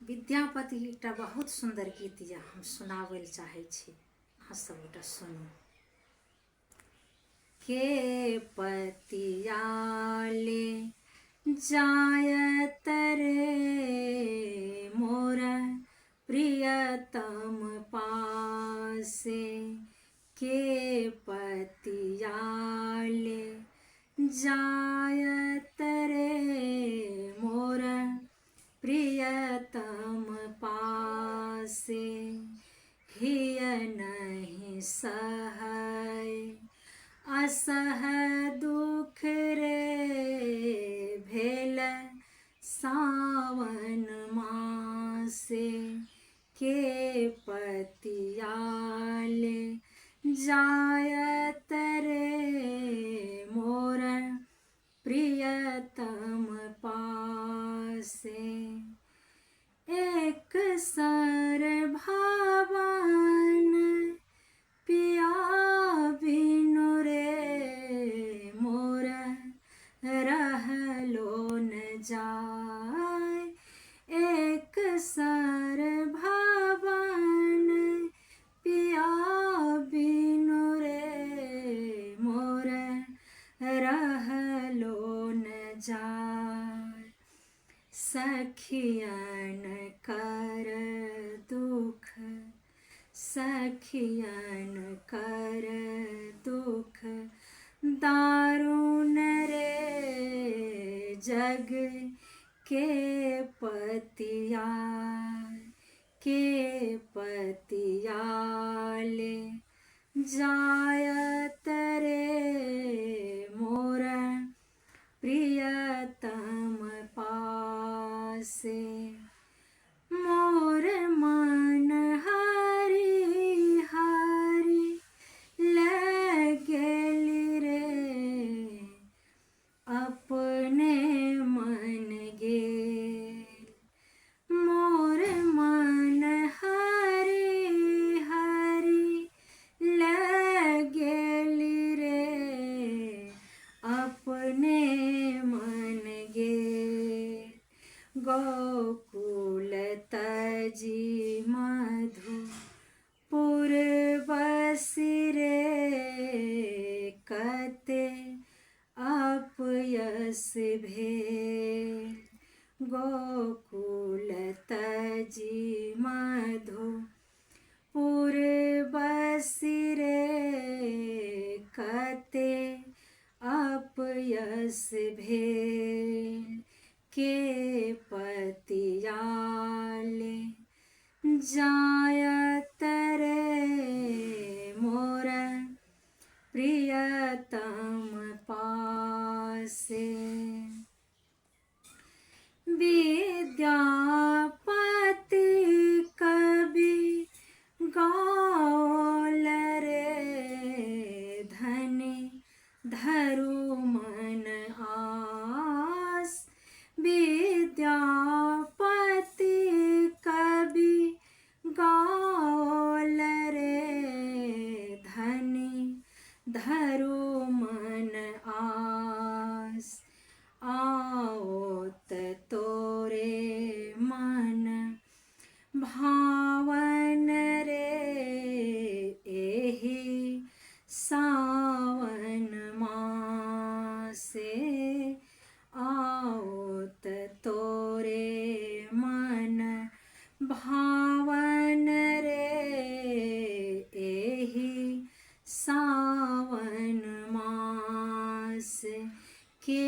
विद्यापति एकटा बहुत सुंदर गीत या हम सुनावल चाहे छी, अहाँ सब गोटा सुनू। के पतियाले जायत रे मोर प्रियतम पासे, के पतियाले जायत रे मोर प्रियतम पासे, हिय नहीं सहय असह दुख रे भेल सावन मासे, के पतियाले जायत रे मोर प्रियतम पासे। एक सर भवन पिया बिनु रे मोर रहलो न जाय, एक सर भवन पिया बिनु रे मोर रहलो न जाय। सखियन कर दुख सखियन कर दुख दारुण रे जग, के पतियाले जायत रे मोर प्रियतम पासे। मोर मन हरि हरि लगेली रे अपने मन गेल, मोर मन हरि हरि लगेली रे अपने मन गेल। गोकुल तजी मधुपुर बसी रे कते अपयस भेल, गोकुल तजी मधुपुर बसी रे कते अपयस भेल, के पतियाले जायत रे मोर प्रियतम पासे। विद्यापति कवि गाओल रे धनी धरु मन आस, विद्यापति कवि गाओल रे धनी धरु मन आस। आओत तोरे मन भावन रे एहि सावन मासे, आओत तोरे मन भावन रे एहि सावन मास, के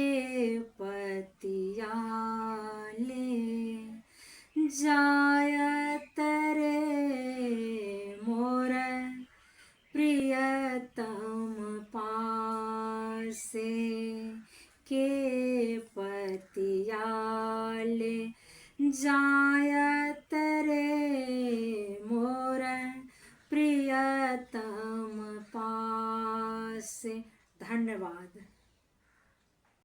पतियाले जायत रे मोर प्रियतम पासे, के पतियाले जायत रे मोर प्रियतम पासे। धन्यवाद।